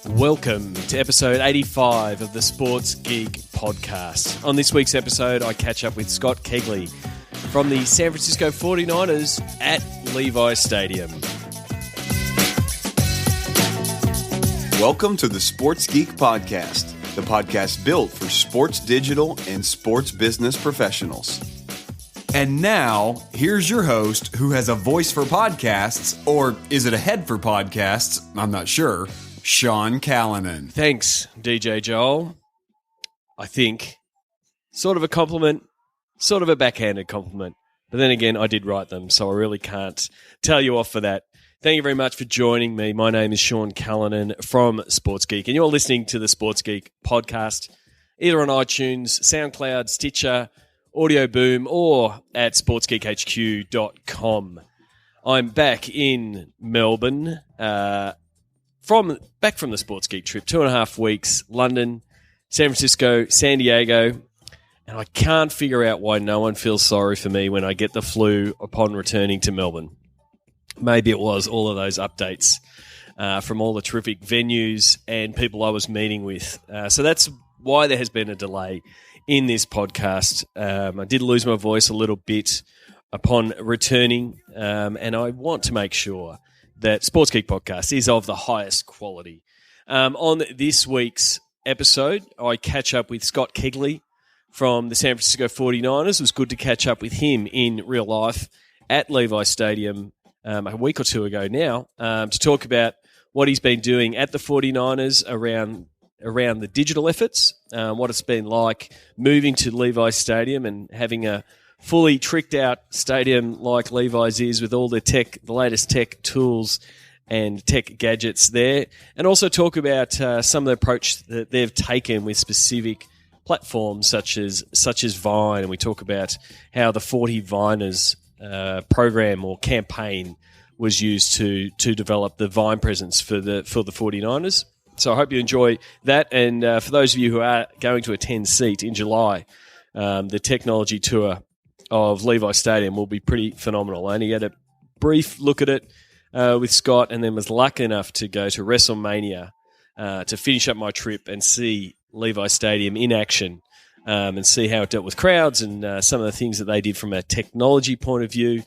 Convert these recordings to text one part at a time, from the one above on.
Welcome to episode 85 of the Sports Geek podcast. On this week's episode, I catch up with Scott Kegley from the San Francisco 49ers at Levi Stadium. Welcome to the Sports Geek podcast, the podcast built for sports digital and sports business professionals. And now, here's your host who has a voice for podcasts, or is it a head for podcasts? I'm not sure. Sean Callanan. Thanks, DJ Joel. I think sort of a compliment, sort of a backhanded compliment. But then again, I did write them, so I really can't tell you off for that. Thank you very much for joining me. My name is Sean Callanan from Sports Geek, and you're listening to the Sports Geek podcast, either on iTunes, SoundCloud, Stitcher, Audio Boom, or at sportsgeekhq.com. I'm back in Melbourne, from the Sports Geek trip, 2.5 weeks, London, San Francisco, San Diego, and I can't figure out why no one feels sorry for me when I get the flu upon returning to Melbourne. Maybe it was all of those updates from all the terrific venues and people I was meeting with. So that's why there has been a delay in this podcast. I did lose my voice a little bit upon returning, and I want to make sure that Sports Geek podcast is of the highest quality. On this week's episode, I catch up with Scott Kegley from the San Francisco 49ers. It was good to catch up with him in real life at Levi Stadium a week or two ago now to talk about what he's been doing at the 49ers around the digital efforts, what it's been like moving to Levi Stadium and having a fully tricked out stadium like Levi's is with all the latest tech tools and tech gadgets there, and also talk about some of the approach that they've taken with specific platforms such as Vine, and we talk about how the 40 Viners program or campaign was used to develop the Vine presence for the 49ers. So I hope you enjoy that, and for those of you who are going to attend SEAT in July, the technology tour of Levi Stadium will be pretty phenomenal. I only had a brief look at it with Scott, and then was lucky enough to go to WrestleMania to finish up my trip and see Levi Stadium in action and see how it dealt with crowds and some of the things that they did from a technology point of view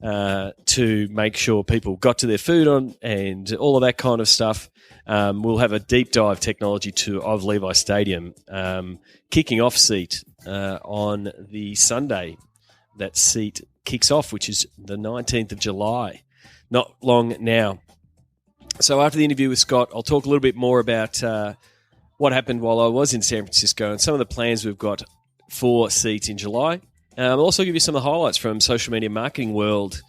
to make sure people got to their food on and all of that kind of stuff. We'll have a deep dive technology tour of Levi Stadium kicking off SEAT on the Sunday that SEAT kicks off, which is the 19th of July. Not long now. So after the interview with Scott, I'll talk a little bit more about what happened while I was in San Francisco and some of the plans we've got for SEAT in July. I'll also give you some of the highlights from social media marketing world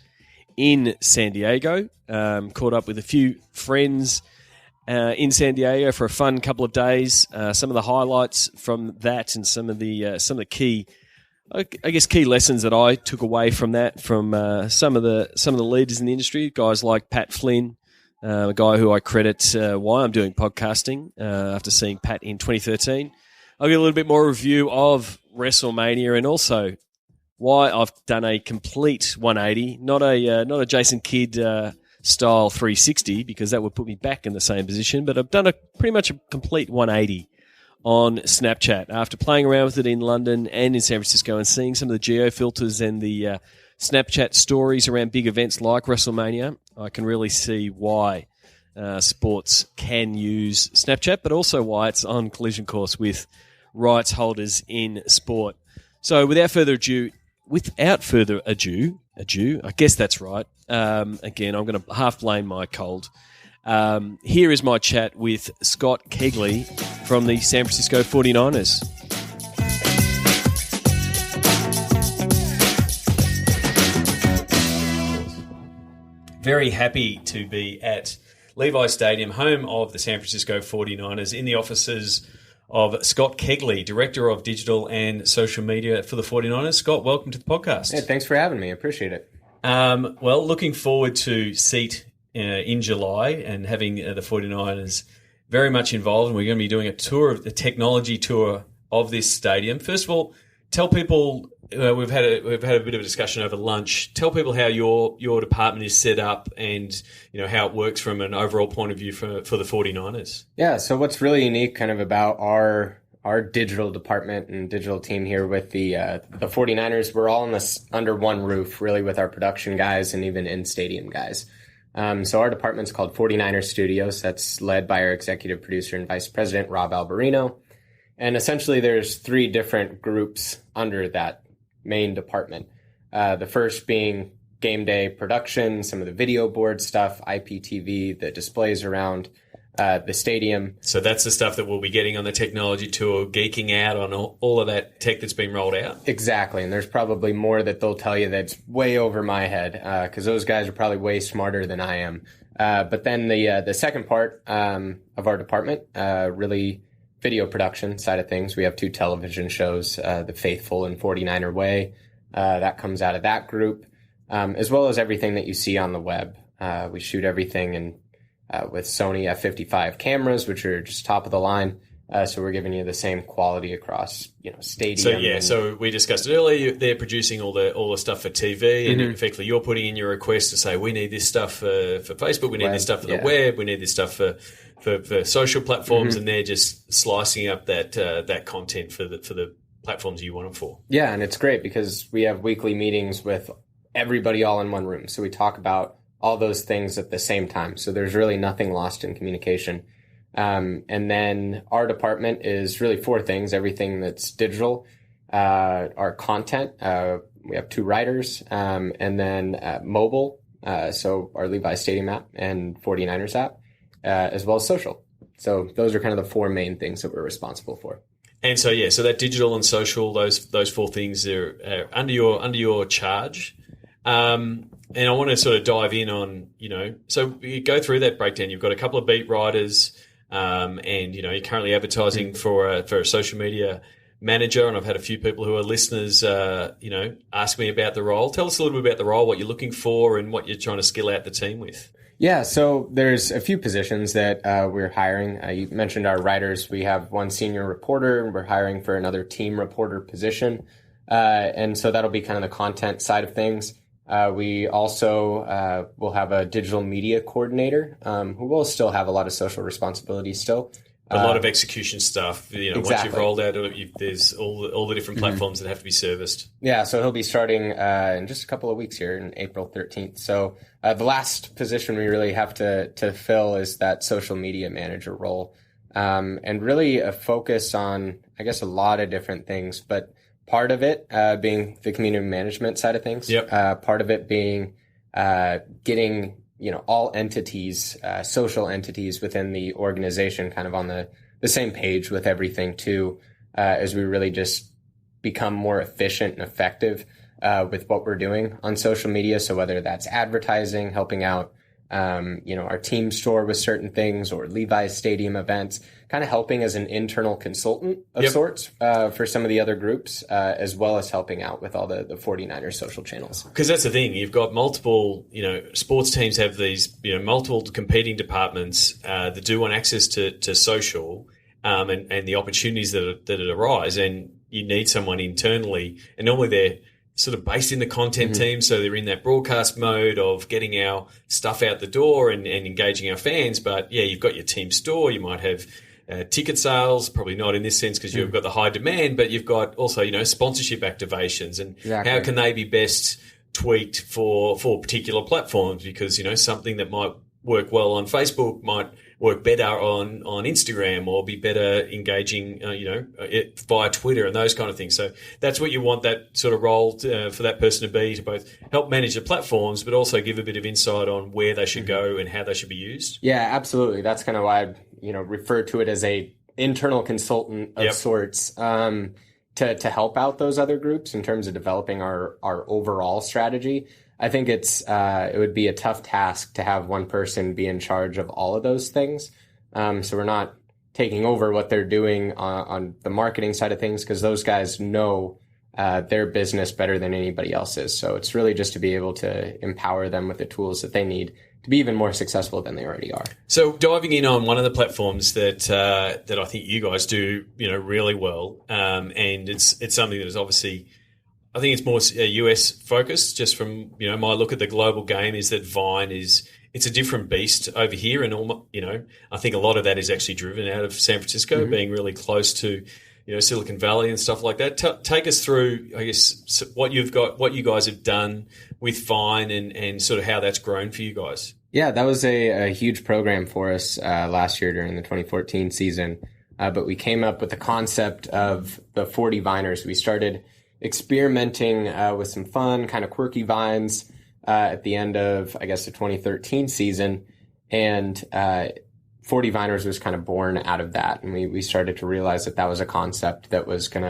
in San Diego. Caught up with a few friends in San Diego for a fun couple of days. Some of the highlights from that and some of the key, I guess, key lessons that I took away from that from some of the leaders in the industry, guys like Pat Flynn, a guy who I credit why I'm doing podcasting after seeing Pat in 2013. I'll get a little bit more review of WrestleMania and also why I've done a complete 180, not a Jason Kidd style 360, because that would put me back in the same position, but I've done pretty much a complete 180 on Snapchat after playing around with it in London and in San Francisco and seeing some of the geo filters and the Snapchat stories around big events like WrestleMania. I can really see why sports can use Snapchat, but also why it's on collision course with rights holders in sport. So without further ado, I guess that's right. Again, I'm going to half blame my cold. Here is my chat with Scott Kegley from the San Francisco 49ers. Very happy to be at Levi Stadium, home of the San Francisco 49ers, in the offices of Scott Kegley, Director of Digital and Social Media for the 49ers. Scott, welcome to the podcast. Yeah, thanks for having me. I appreciate it. Well, looking forward to SEAT in July and having the 49ers very much involved. And we're going to be doing a technology tour of this stadium. First of all, tell people we've had a bit of a discussion over lunch. Tell people how your department is set up and how it works from an overall point of view for the 49ers. Yeah, so what's really unique kind of about our digital department and digital team here with the 49ers, we're all under one roof, really, with our production guys and even in-stadium guys. So our department's called 49ers Studios. That's led by our executive producer and vice president, Rob Alberino. And essentially there's 3 different groups under that main department. The first being game day production, some of the video board stuff, IPTV, the displays around the stadium. So that's the stuff that we'll be getting on the technology tour, geeking out on all of that tech that's been rolled out. Exactly. And there's probably more that they'll tell you that's way over my head because those guys are probably way smarter than I am. But then the second part of our department, really video production side of things. We have 2 television shows, The Faithful and 49er Way. That comes out of that group, as well as everything that you see on the web. We shoot everything with Sony F55 cameras, which are just top of the line. So we're giving you the same quality across, stadium. So we discussed it earlier. They're producing all the stuff for TV, and effectively you're putting in your request to say we need this stuff for Facebook, we need this stuff for the web, we need this stuff for social platforms, and they're just slicing up that content for the platforms you want them for. Yeah, and it's great because we have weekly meetings with everybody all in one room. So we talk about all those things at the same time. So there's really nothing lost in communication. And then our department is really 4 things, everything that's digital, our content. We have 2 writers, and then mobile. So our Levi Stadium app and 49ers app, as well as social. So those are kind of the 4 main things that we're responsible for. And so that digital and social, those 4 things are under your charge. And I want to sort of dive in on, so you go through that breakdown. You've got a couple of beat writers, and you're currently advertising for a social media manager. And I've had a few people who are listeners, ask me about the role. Tell us a little bit about the role, what you're looking for, and what you're trying to skill out the team with. Yeah, so there's a few positions that we're hiring. You mentioned our writers. We have 1 senior reporter, and we're hiring for another team reporter position. And so that'll be kind of the content side of things. We also will have a digital media coordinator who will still have a lot of social responsibilities still. A lot of execution stuff. Exactly. Once you've rolled out, there's all the different platforms that have to be serviced. Yeah, so he'll be starting in just a couple of weeks here, in April 13th. So the last position we really have to fill is that social media manager role, and really a focus on, I guess, a lot of different things, but part of it being the community management side of things. Yep. Part of it being getting all entities, social entities within the organization kind of on the same page with everything too, as we really just become more efficient and effective with what we're doing on social media. So whether that's advertising, helping out, our team store with certain things, or Levi's Stadium events, kind of helping as an internal consultant of sorts for some of the other groups, as well as helping out with all the 49ers social channels. Because that's the thing. You've got multiple, sports teams have these, multiple competing departments that do want access to social and the opportunities that arise. And you need someone internally, and normally they're sort of based in the content team, so they're in that broadcast mode of getting our stuff out the door and engaging our fans. But yeah, you've got your team store, you might have ticket sales, probably not in this sense because you've got the high demand, but you've got also, sponsorship activations, and how can they be best tweaked for particular platforms? Because, something that might work well on Facebook might work better on Instagram, or be better engaging, via Twitter and those kind of things. So that's what you want that sort of role for that person to be, to both help manage the platforms, but also give a bit of insight on where they should go and how they should be used. Yeah, absolutely. That's kind of why I, refer to it as a internal consultant of sorts, to help out those other groups in terms of developing our overall strategy. I think it would be a tough task to have one person be in charge of all of those things. So we're not taking over what they're doing on the marketing side of things, because those guys know their business better than anybody else's. So it's really just to be able to empower them with the tools that they need to be even more successful than they already are. So diving in on one of the platforms that I think you guys do, really well, and it's something that is obviously I think it's more US focused. Just from my look at the global game, is that Vine it's a different beast over here, and I think a lot of that is actually driven out of San Francisco, being really close to Silicon Valley and stuff like that. Take us through, I guess, what you guys have done with Vine, and sort of how that's grown for you guys. Yeah, that was a huge program for us last year during the 2014 season. But we came up with the concept of the 40 Viners. We started experimenting with some fun, kind of quirky vines at the end of, I guess, the 2013 season. And 40 Viners was kind of born out of that. And we started to realize that was a concept that was going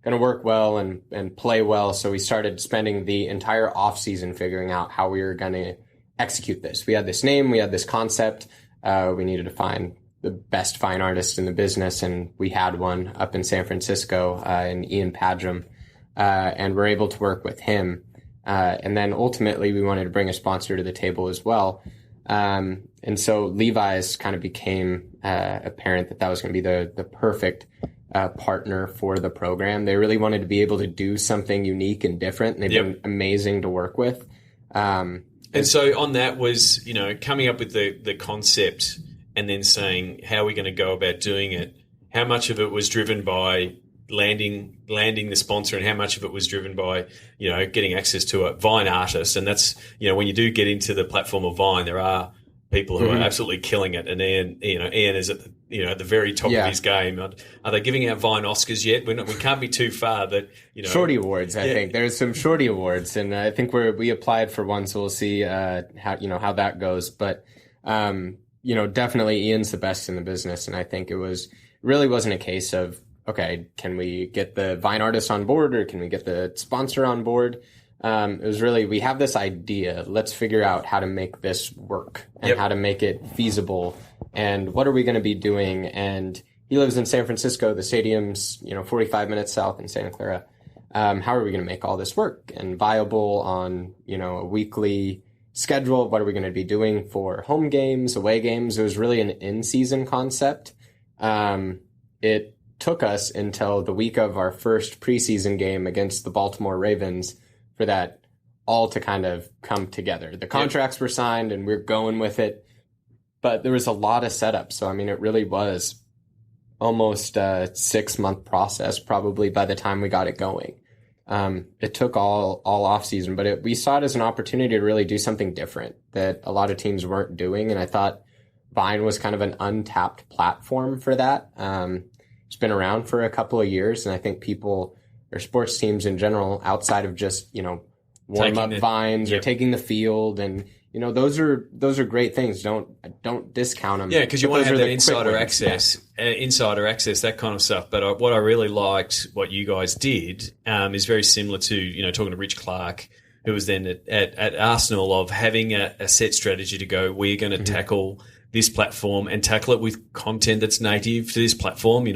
to work well and play well. So we started spending the entire off season figuring out how we were going to execute this. We had this name, we had this concept. We needed to find the best fine artist in the business, and we had one up in San Francisco, in Ian Padgham, and we're able to work with him. And then ultimately we wanted to bring a sponsor to the table as well. And so Levi's kind of became apparent that was going to be the perfect partner for the program. They really wanted to be able to do something unique and different, and they've been amazing to work with. And so on that was, coming up with the concept and then saying, how are we going to go about doing it? How much of it was driven by landing the sponsor, and how much of it was driven by, getting access to a Vine artist? And that's, when you do get into the platform of Vine, there are people who are absolutely killing it. And Ian is at the very top of his game. Are they giving out Vine Oscars yet? We can't be too far, but Shorty Awards. I think there's some Shorty Awards, and I think we applied for one, so we'll see how that goes. But definitely Ian's the best in the business, and I think it really wasn't a case of, okay, can we get the Vine artist on board, or can we get the sponsor on board? It was really, we have this idea. Let's figure out how to make this work and how to make it feasible. And what are we going to be doing? And he lives in San Francisco. The stadium's, 45 minutes south in Santa Clara. How are we going to make all this work and viable on, a weekly schedule? What are we going to be doing for home games, away games? It was really an in-season concept. It took us until the week of our first preseason game against the Baltimore Ravens for that all to kind of come together. The contracts were signed and we're going with it, but there was a lot of setup. So, it really was almost a 6-month process, probably by the time we got it going. It took all off season, but we saw it as an opportunity to really do something different that a lot of teams weren't doing. And I thought Vine was kind of an untapped platform for that. It's been around for a couple of years, and I think people, or sports teams in general, outside of just, warm up vines or taking the field, and those are great things. Don't discount them. Yeah, because you want to have that insider access, that kind of stuff. But what I really liked, what you guys did, is very similar to talking to Rich Clark, who was then at Arsenal, of having a set strategy to go, we're going to tackle this platform and tackle it with content that's native to this platform.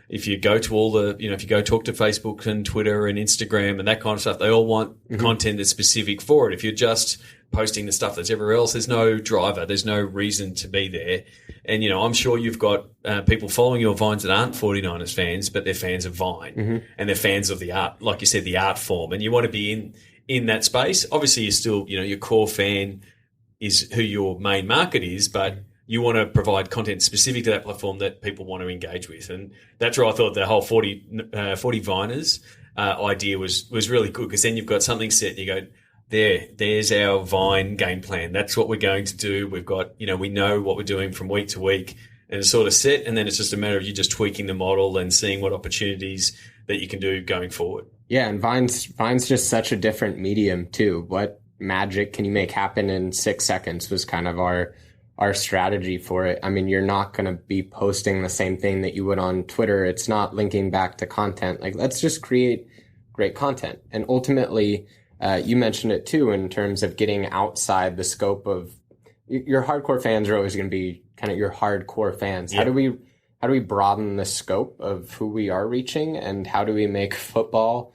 If you go to if you go talk to Facebook and Twitter and Instagram and that kind of stuff, they all want content that's specific for it. If you're just posting the stuff that's everywhere else, there's no driver, there's no reason to be there. And, I'm sure you've got people following your Vines that aren't 49ers fans, but they're fans of Vine and they're fans of the art, like you said, the art form. And you want to be in that space. Obviously, you're still, your core fan is who your main market is, but you want to provide content specific to that platform that people want to engage with. And that's where I thought the whole 40 Viners idea was really good, because then you've got something set and you go, there's our Vine game plan. That's what we're going to do. We've got, we know what we're doing from week to week, and it's sort of set. And then it's just a matter of you just tweaking the model and seeing what opportunities that you can do going forward. Yeah. And Vine's just such a different medium too. What magic can you make happen in 6 seconds was kind of our strategy for it. You're not going to be posting the same thing that you would on Twitter. It's not linking back to content. Let's just create great content. And ultimately, you mentioned it too, in terms of getting outside the scope of your hardcore fans are always going to be kind of your hardcore fans. Yep. How do we broaden the scope of who we are reaching, and how do we make football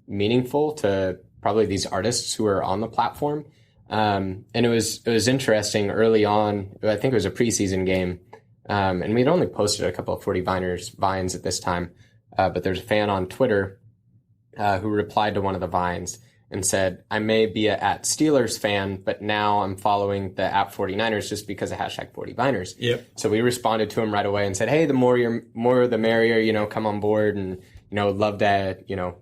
meaningful to probably these artists who are on the platform? And it was interesting early on. I think it was a preseason game, and we'd only posted a couple of 40 Vines at this time. But there's a fan on Twitter who replied to one of the Vines and said, I may be a at Steelers fan, but now I'm following the at 49ers just because of hashtag 40Viners. Yep. So we responded to him right away and said, hey, the more the merrier, come on board and, love to,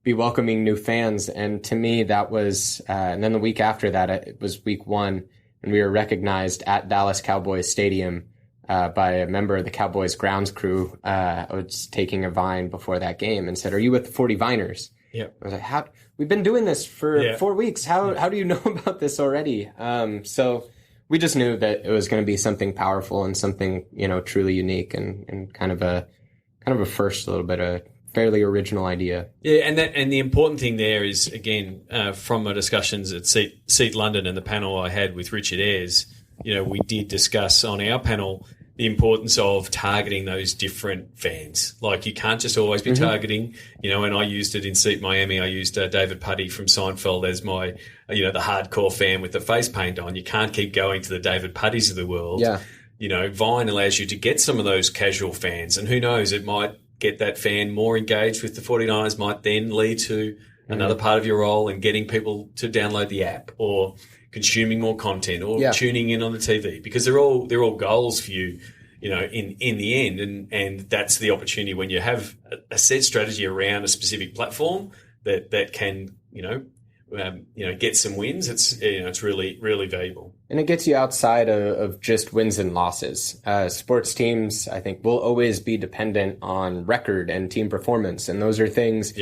be welcoming new fans. And to me, that was, and then the week after that, it was week 1, and we were recognized at Dallas Cowboys Stadium by a member of the Cowboys grounds crew. I was taking a Vine before that game and said, are you with the 40Viners? Yeah. I was like, we've been doing this for 4 weeks. How do you know about this already? So we just knew that it was going to be something powerful and something, truly unique and kind of a first, a little bit of fairly original idea. Yeah, and the important thing there is, again, from my discussions at Seat London and the panel I had with Richard Ayres, we did discuss on our panel the importance of targeting those different fans. Like, you can't just always be targeting, and I used it in Seat Miami. I used David Putty from Seinfeld as my, the hardcore fan with the face paint on. You can't keep going to the David Puttys of the world. Yeah. Vine allows you to get some of those casual fans, and who knows, it might get that fan more engaged with the 49ers, might then lead to another part of your role and getting people to download the app or consuming more content or tuning in on the TV, because they're all goals for you, in the end. And that's the opportunity when you have a set strategy around a specific platform that can, get some wins. It's really, really valuable. And it gets you outside of just wins and losses. Sports teams, I think, will always be dependent on record and team performance. And those are things,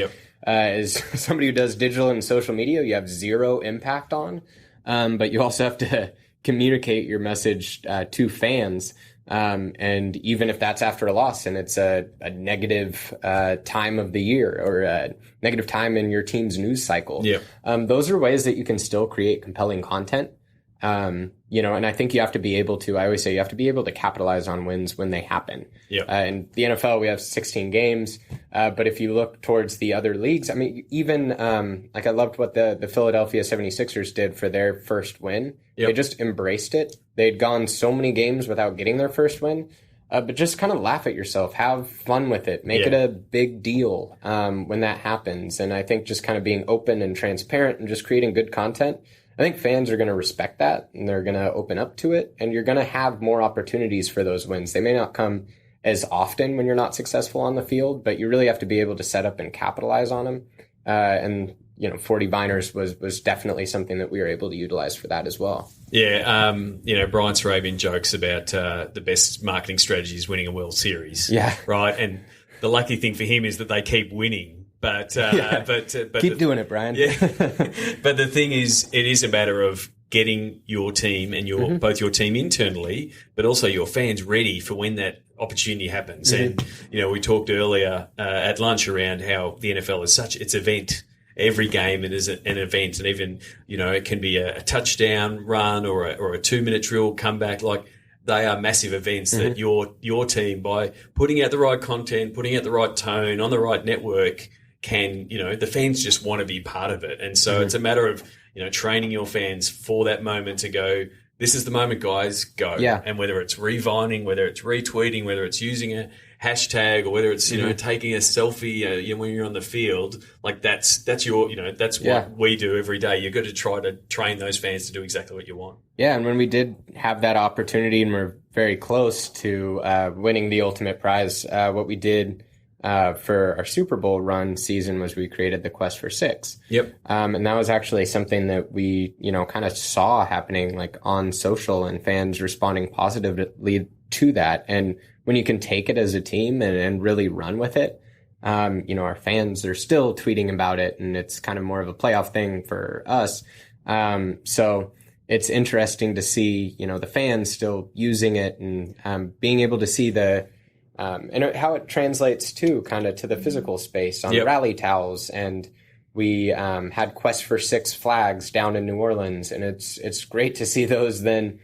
as somebody who does digital and social media, you have zero impact on. But you also have to communicate your message to fans. And even if that's after a loss and it's a negative time of the year or a negative time in your team's news cycle, those are ways that you can still create compelling content. And I think you have to be able to, I always say you have to be able to capitalize on wins when they happen. In the NFL, we have 16 games. But if you look towards the other leagues, I mean, even, I loved what the Philadelphia 76ers did for their first win. They just embraced it. They'd gone so many games without getting their first win. But just kind of laugh at yourself, have fun with it, make it a big deal, when that happens. And I think just kind of being open and transparent and just creating good content, I think fans are going to respect that and they're going to open up to it, and you're going to have more opportunities for those wins. They may not come as often when you're not successful on the field, but you really have to be able to set up and capitalize on them. And 40Viners was definitely something that we were able to utilize for that as well. Yeah. Brian Sarabian jokes about the best marketing strategy is winning a World Series. Yeah. Right. And the lucky thing for him is that they keep winning. But keep doing it, Brian. Yeah. But the thing is, it is a matter of getting your team and both your team internally, but also your fans ready for when that opportunity happens. And we talked earlier at lunch around how the NFL is its event. Every game it is an event, and even it can be a touchdown run or a 2-minute drill comeback. Like, they are massive events that your team, by putting out the right content, putting out the right tone on the right network, can, the fans just want to be part of it. And so it's a matter of, training your fans for that moment to go, this is the moment, guys, go. Yeah. And whether it's revining, whether it's retweeting, whether it's using a hashtag, or whether it's, taking a selfie, when you're on the field, like that's what we do every day. You've got to try to train those fans to do exactly what you want. Yeah. And when we did have that opportunity and we're very close to winning the ultimate prize, what we did for our Super Bowl run season was we created the Quest for Six. Yep. And that was actually something that we, kind of saw happening like on social, and fans responding positively to that. And when you can take it as a team and really run with it, our fans are still tweeting about it, and it's kind of more of a playoff thing for us. So it's interesting to see, the fans still using it and being able to see and how it translates to kind of to the physical space on rally towels. And we had Quest for Six flags down in New Orleans, and it's great to see those then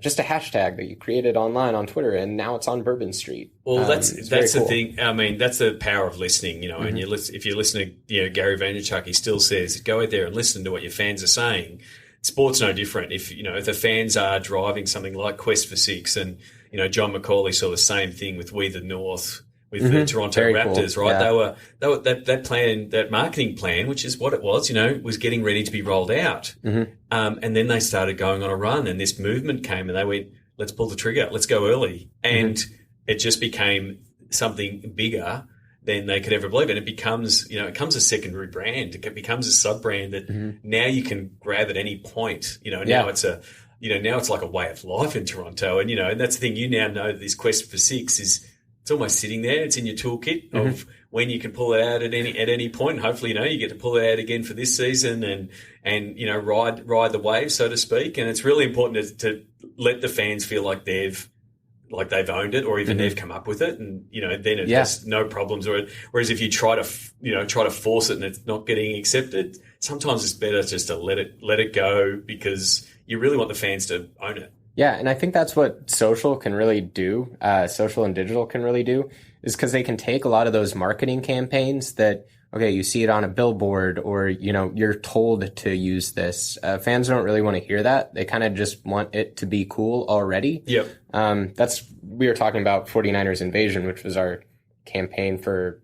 just a hashtag that you created online on Twitter, and now it's on Bourbon Street. Well, that's the thing. I mean, that's the power of listening, and if you listen to Gary Vaynerchuk, he still says, go out there and listen to what your fans are saying. Sport's no different. If the fans are driving something like Quest for Six, and John McCauley saw the same thing with We the North with the Toronto Very Raptors, cool. right? Yeah. They were that plan, that marketing plan, which is what it was, was getting ready to be rolled out. And then they started going on a run, and this movement came, and they went, let's pull the trigger, let's go early. And it just became something bigger than they could ever believe. And it becomes, it becomes a secondary brand. It becomes a sub brand that now you can grab at any point. Now it's now it's like a way of life in Toronto. And, and that's the thing. You now know that this quest for 6 it's almost sitting there. It's in your toolkit of when you can pull it out at any point. And hopefully, you get to pull it out again for this season and ride the wave, so to speak. And it's really important to let the fans feel like they've owned it, or even they've come up with it, and then it's just no problems. Whereas if you try to force it and it's not getting accepted, sometimes it's better just to let it go, because you really want the fans to own it. Yeah, and I think that's what social can really do. Social and digital can really do, is because they can take a lot of those marketing campaigns that, okay, you see it on a billboard, or you're told to use this. Fans don't really want to hear that. They kind of just want it to be cool already. Yep. We were talking about 49ers Invasion, which was our campaign for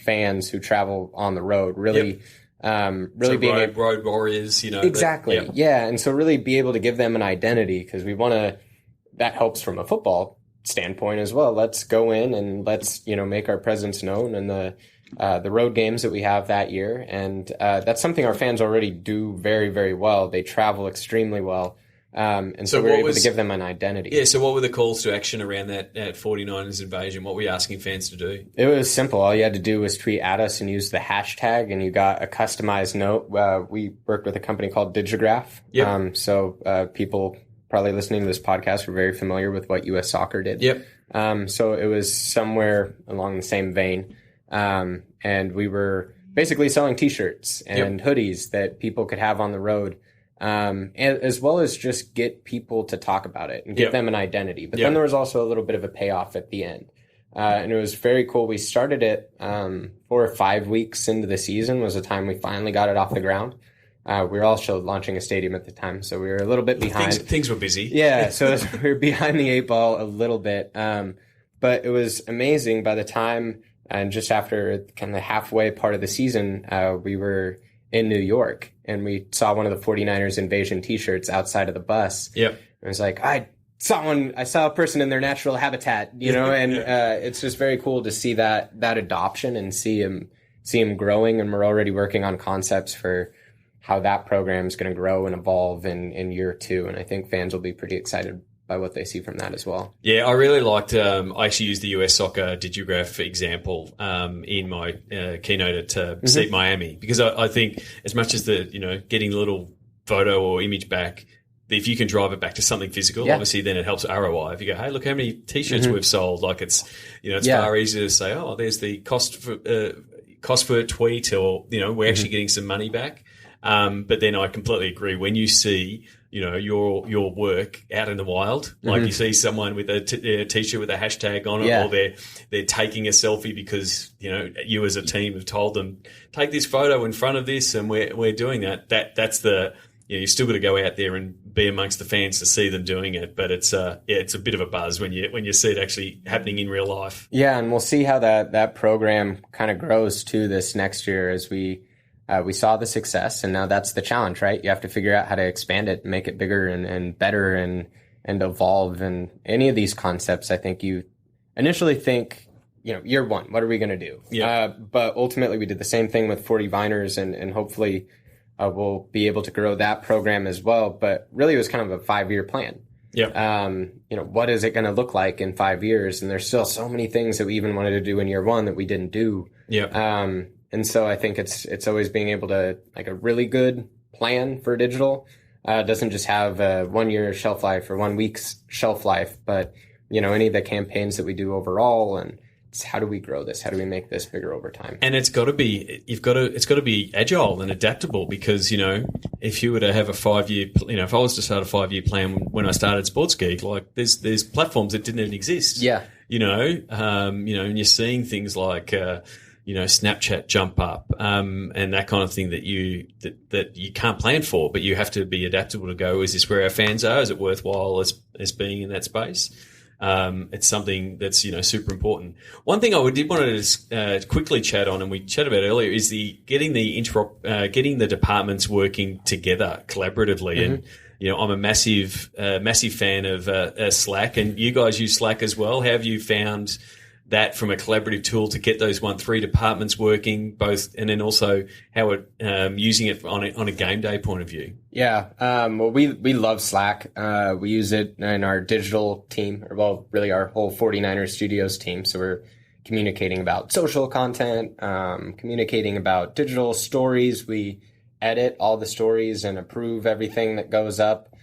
fans who travel on the road. Really, so being road warriors. Exactly. Yeah, and so really be able to give them an identity, because we want to. That helps from a football standpoint as well. Let's go in and let's make our presence known in the road games that we have that year. And that's something our fans already do very, very well. They travel extremely well. And so we're able to give them an identity. Yeah, so what were the calls to action around that 49ers Invasion? What were you asking fans to do? It was simple. All you had to do was tweet at us and use the hashtag, and you got a customized note. We worked with a company called Digigraph. Yep. So people probably listening to this podcast were very familiar with what U.S. Soccer did. Yep. So it was somewhere along the same vein. And we were basically selling T-shirts and hoodies that people could have on the road, and as well as just get people to talk about it and give them an identity. But then there was also a little bit of a payoff at the end. And it was very cool. We started it 4 or 5 weeks into the season was the time we finally got it off the ground. We were also launching a stadium at the time, so we were a little bit behind. Things were busy. Yeah, so we were behind the 8 ball a little bit. But it was amazing by the time, and just after kind of the halfway part of the season, we were in New York, and we saw one of the 49ers Invasion T-shirts outside of the bus. Yep. It was like, I saw a person in their natural habitat, and it's just very cool to see that adoption and see him growing. And we're already working on concepts for how that program is going to grow and evolve in year 2. And I think fans will be pretty excited by what they see from that as well. Yeah, I really liked, I actually used the US Soccer Digigraph example in my keynote at Seat Miami, because I think as much as getting a little photo or image back, if you can drive it back to something physical, obviously then it helps ROI. If you go, hey, look how many T-shirts we've sold, like it's far easier to say, oh, there's the cost for a tweet, or, we're actually getting some money back. But then I completely agree. When you see, your work out in the wild, like you see someone with a T-shirt with a hashtag on it, or they're taking a selfie because, you as a team have told them, take this photo in front of this, and we're doing that. That's the, you still got to go out there and be amongst the fans to see them doing it. But it's a bit of a buzz when you see it actually happening in real life. Yeah, and we'll see how that program kind of grows too this next year, as we saw the success, and now that's the challenge, right? You have to figure out how to expand it, make it bigger and better and evolve. And any of these concepts, I think you initially think, year 1, what are we going to do? Yeah. But ultimately we did the same thing with 49ers, and hopefully we'll be able to grow that program as well. But really it was kind of a 5-year plan. Yeah. What is it going to look like in 5 years? And there's still so many things that we even wanted to do in year 1 that we didn't do. Yeah. And so I think it's always being able to, like, a really good plan for digital. Doesn't just have a 1-year shelf life or 1 week's shelf life, but, any of the campaigns that we do overall, and it's how do we grow this? How do we make this bigger over time? And it's got to be agile and adaptable, because, if you were to have a 5-year, if I was to start a 5-year plan when I started Sports Geek, like there's platforms that didn't even exist. Yeah. And you're seeing things like, Snapchat jump up, and that kind of thing that you can't plan for, but you have to be adaptable to go, is this where our fans are? Is it worthwhile as being in that space? It's something that's super important. One thing I did want to quickly chat on, and we chatted about earlier, is getting the departments working together collaboratively. And I'm a massive fan of Slack, and you guys use Slack as well. How have you found that from a collaborative tool to get those 3 departments working both, and then also how it using it on a game day point of view? Yeah. Well, we love Slack. We use it in our digital team, or really our whole 49ers Studios team. So we're communicating about social content, communicating about digital stories. We edit all the stories and approve everything that goes up.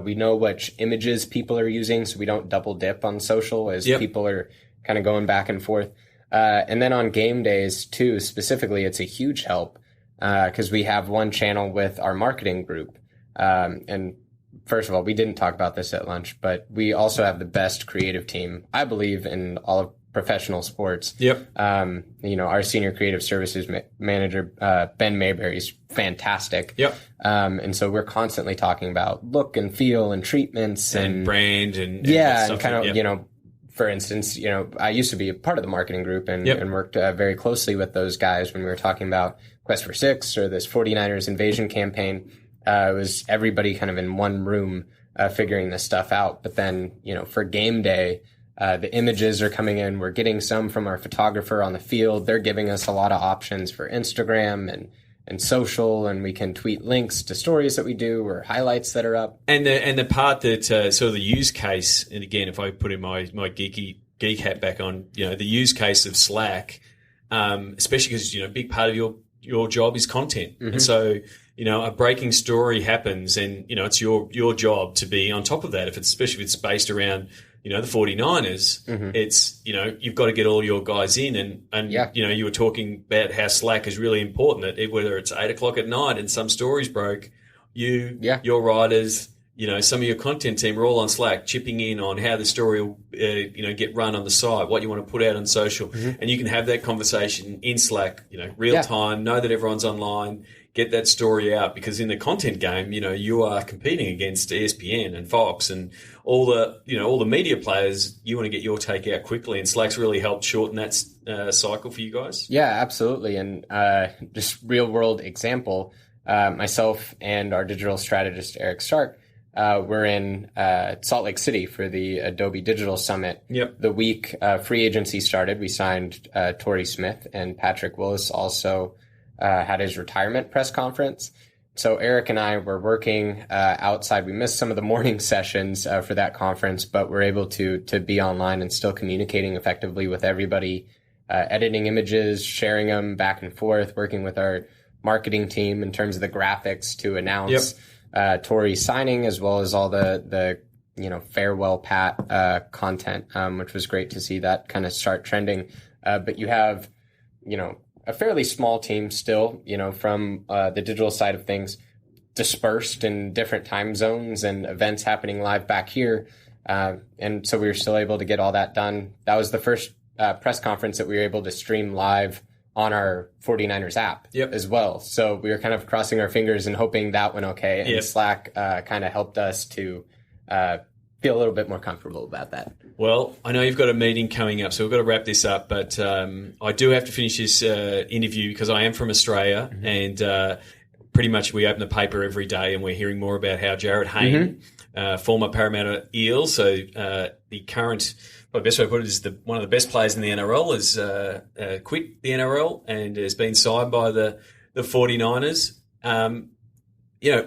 We know which images people are using, so we don't double dip on social as people are kind of going back and forth. And then on game days too, specifically, it's a huge help because we have one channel with our marketing group. And first of all, we didn't talk about this at lunch, but we also have the best creative team, I believe, in all of professional sports. Yep. Our senior creative services manager, Ben Mayberry, is fantastic. Yep. And so we're constantly talking about look and feel and treatments and brand and kind of, for instance, I used to be a part of the marketing group and worked very closely with those guys when we were talking about Quest for Six or this 49ers invasion campaign. It was everybody kind of in one room figuring this stuff out. But then, for game day, the images are coming in. We're getting some from our photographer on the field. They're giving us a lot of options for Instagram and social, and we can tweet links to stories that we do or highlights that are up. And the part that sort of the use case, and again, if I put in my geek hat back on, the use case of Slack, especially because a big part of your job is content, and so a breaking story happens, and it's your job to be on top of that. Especially if it's based around the 49ers, it's, you've got to get all your guys in. And you were talking about how Slack is really important, that whether it's 8:00 at night and some stories broke, your writers, some of your content team are all on Slack chipping in on how the story will, get run on the site, what you want to put out on social. And you can have that conversation in Slack, real time, know that everyone's online, get that story out, because in the content game, you are competing against ESPN and Fox and all the media players. You want to get your take out quickly, and Slack's really helped shorten that cycle for you guys. Yeah, absolutely. And just real world example, myself and our digital strategist, Eric Stark, we're in Salt Lake City for the Adobe Digital Summit. Yep. The week free agency started, we signed Torrey Smith, and Patrick Willis also had his retirement press conference. So Eric and I were working outside. We missed some of the morning sessions for that conference, but we're able to be online and still communicating effectively with everybody, editing images, sharing them back and forth, working with our marketing team in terms of the graphics to announce Torrey signing, as well as all the farewell Pat content, which was great to see that kind of start trending. But you have, a fairly small team still, from the digital side of things, dispersed in different time zones and events happening live back here. And so we were still able to get all that done. That was the first press conference that we were able to stream live on our 49ers app as well. So we were kind of crossing our fingers and hoping that went okay. And Slack kind of helped us to feel a little bit more comfortable about that. Well, I know you've got a meeting coming up, so we've got to wrap this up. But I do have to finish this interview because I am from Australia, and pretty much we open the paper every day and we're hearing more about how Jared Hayne, former Parramatta Eel, so the current, well, the best way to put it is one of the best players in the NRL, has quit the NRL and has been signed by the 49ers.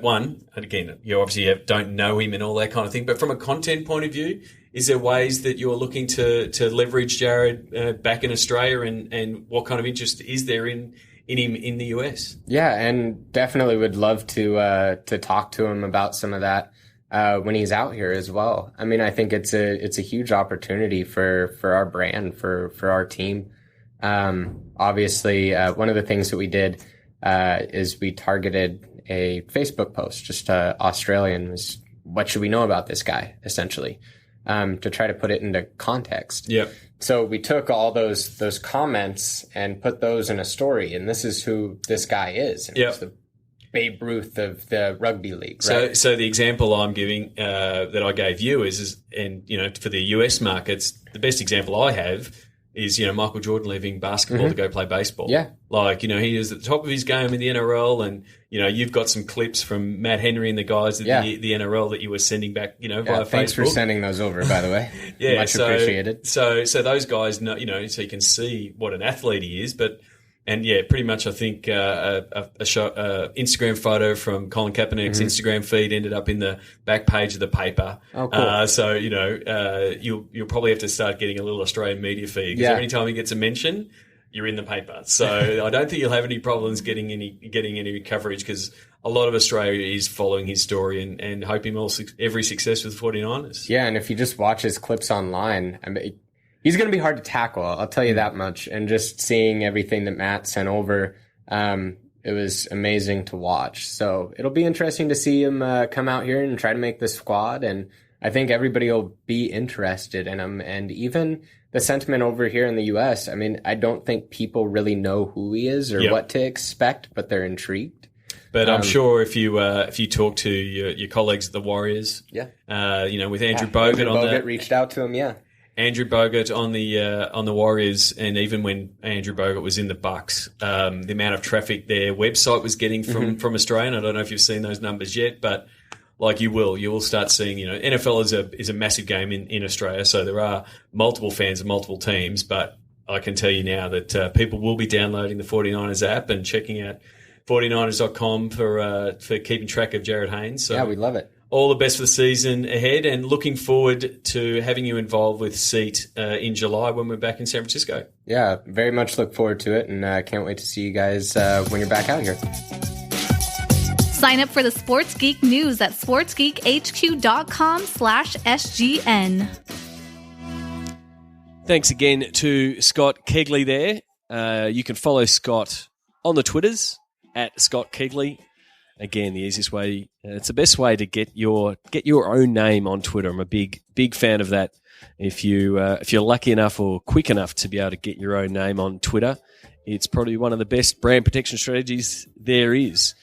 One, and again, you obviously don't know him and all that kind of thing, but from a content point of view, is there ways that you're looking to leverage Jared back in Australia, and what kind of interest is there in him in the US? Yeah, and definitely would love to talk to him about some of that when he's out here as well. I mean, I think it's a huge opportunity for our brand, for our team. Obviously, one of the things that we did is we targeted a Facebook post, just Australian, was what should we know about this guy, essentially, to try to put it into context. Yep. So we took all those comments and put those in a story, and this is who this guy is. And it's the Babe Ruth of the rugby league. So, Right? so the example I'm giving that I gave you is, and for the US markets, the best example I have is Michael Jordan leaving basketball to go play baseball. Yeah, he is at the top of his game in the NRL, and you've got some clips from Matt Henry and the guys at the NRL that you were sending back, via Facebook. Thanks for sending those over, by the way. Much appreciated. So those guys know, so you can see what an athlete he is, pretty much I think a Instagram photo from Colin Kaepernick's Instagram feed ended up in the back page of the paper. Oh, cool. You'll probably have to start getting a little Australian media feed, because every time he gets a mention, you're in the paper. So I don't think you'll have any problems getting any coverage, because a lot of Australia is following his story and hope him every success with the 49ers. Yeah, and if you just watch his clips online, I mean, he's going to be hard to tackle, I'll tell you that much. And just seeing everything that Matt sent over, it was amazing to watch. So it'll be interesting to see him come out here and try to make the squad. And I think everybody will be interested in him. And even the sentiment over here in the U.S., I mean, I don't think people really know who he is or what to expect, but they're intrigued. But I'm sure if you talk to your colleagues at the Warriors, with Andrew Bogut Andrew on Bogut that, reached out to him, Andrew Bogut on the Warriors, and even when Andrew Bogut was in the Bucks, the amount of traffic their website was getting from Australia. And I don't know if you've seen those numbers yet, but you will start seeing. NFL is a massive game in Australia, so there are multiple fans of multiple teams. But I can tell you now that people will be downloading the 49ers app and checking out 49ers.com for keeping track of Jared Haynes. So we love it. All the best for the season ahead, and looking forward to having you involved with Seat in July when we're back in San Francisco. Yeah, very much look forward to it, and can't wait to see you guys when you're back out here. Sign up for the Sports Geek News at sportsgeekhq.com/SGN. Thanks again to Scott Kegley there. You can follow Scott on the Twitters at Scott Kegley. Again, the easiest way, it's the best way to get your own name on Twitter. I'm a big fan of that. If you're lucky enough or quick enough to be able to get your own name on Twitter, it's probably one of the best brand protection strategies there is.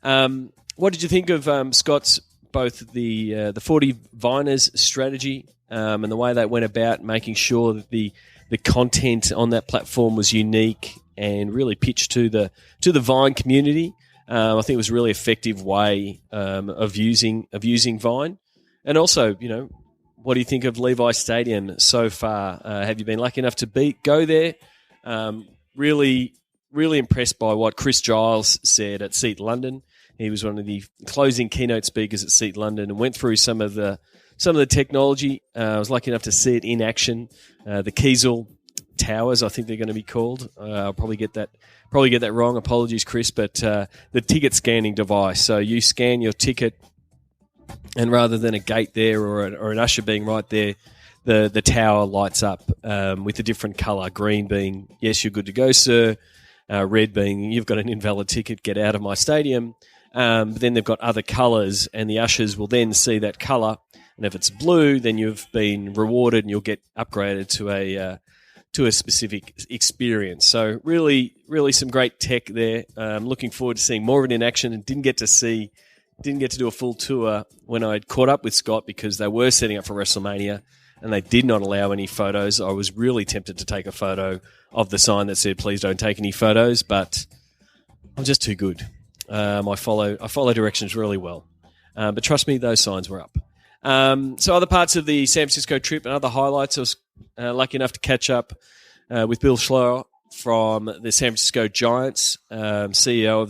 What did you think of Scott's both the 40 Viners strategy and the way they went about making sure that the content on that platform was unique and really pitched to the Vine community? I think it was a really effective way of using Vine. And also, what do you think of Levi Stadium so far? Have you been lucky enough to go there? Really, really impressed by what Chris Giles said at Seat London. He was one of the closing keynote speakers at Seat London and went through some of the technology. I was lucky enough to see it in action. The Kiesel Towers, I think they're going to be called. I'll probably get that wrong. Apologies, Chris. But the ticket scanning device. So you scan your ticket, and rather than a gate there or an usher being right there, the tower lights up with a different colour. Green being, yes, you're good to go, sir. Red being, you've got an invalid ticket, get out of my stadium. But then they've got other colours, and the ushers will then see that colour. And if it's blue, then you've been rewarded and you'll get upgraded to a specific experience. So really, really some great tech there. Looking forward to seeing more of it in action, and didn't get to do a full tour when I caught up with Scott because they were setting up for WrestleMania and they did not allow any photos. I was really tempted to take a photo of the sign that said, please don't take any photos, but I'm just too good. I follow directions really well. But trust me, those signs were up. So other parts of the San Francisco trip and other highlights, I was lucky enough to catch up with Bill Schloer from the San Francisco Giants, CIO,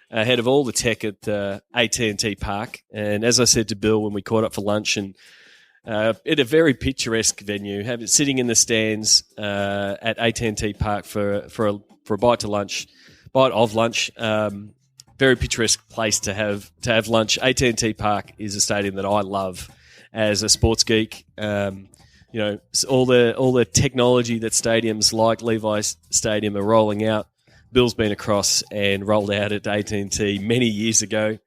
head of all the tech at AT&T Park. And as I said to Bill when we caught up for lunch, and at a very picturesque venue, sitting in the stands at AT&T Park for a bite of lunch. Very picturesque place to have lunch. AT&T Park is a stadium that I love as a sports geek. All the technology that stadiums like Levi's Stadium are rolling out. Bill's been across and rolled out at AT&T many years ago.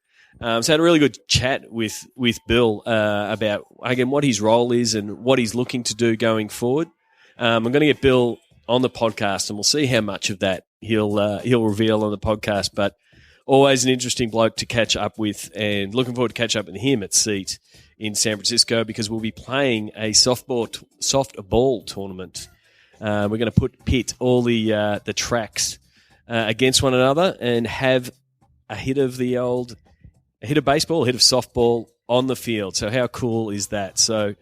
So I had a really good chat with Bill about, again, what his role is and what he's looking to do going forward. I'm going to get Bill on the podcast, and we'll see how much of that he'll reveal on the podcast. But always an interesting bloke to catch up with, and looking forward to catch up with him at Seat in San Francisco, because we'll be playing a softball tournament. We're going to pit all the tracks against one another and have a hit of baseball, a hit of softball on the field. So how cool is that? So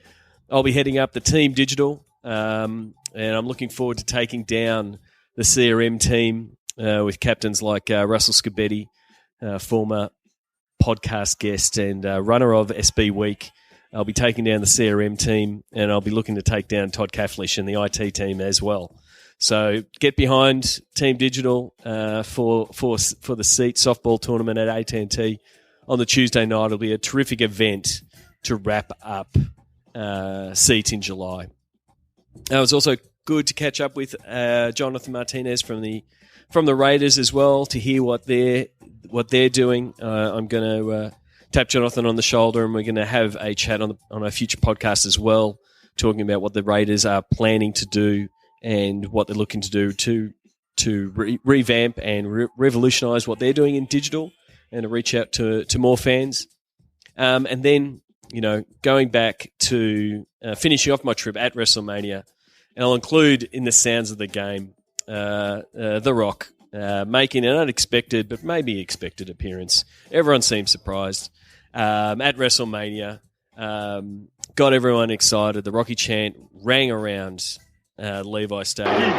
I'll be heading up the team digital, and I'm looking forward to taking down the CRM team with captains like Russell Scabetti, former podcast guest and runner of SB Week. I'll be taking down the CRM team, and I'll be looking to take down Todd Cafflish and the IT team as well. So get behind Team Digital for the Seat softball tournament at AT&T on the Tuesday night. It'll be a terrific event to wrap up Seat in July. It was also good to catch up with Jonathan Martinez from the Raiders as well, to hear what they're doing. I'm going to tap Jonathan on the shoulder, and we're going to have a chat on a future podcast as well, talking about what the Raiders are planning to do and what they're looking to do to revamp and revolutionise what they're doing in digital, and to reach out to more fans. And then, going back to finishing off my trip at WrestleMania, and I'll include in the sounds of the game The Rock making an unexpected but maybe expected appearance. Everyone seemed surprised at WrestleMania. Got everyone excited. The Rocky chant rang around Levi Stadium.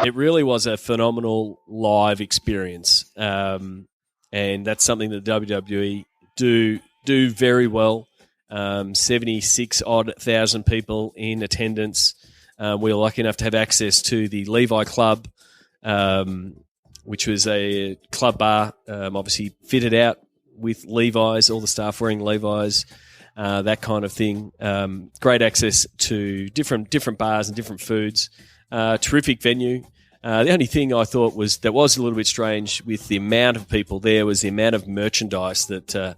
It really was a phenomenal live experience, and that's something that WWE do very well. 76,000 people in attendance. We were lucky enough to have access to the Levi Club, which was a club bar, obviously fitted out with Levi's, all the staff wearing Levi's, that kind of thing. Great access to different bars and different foods. Terrific venue. The only thing I thought that was a little bit strange with the amount of people there was the amount of merchandise that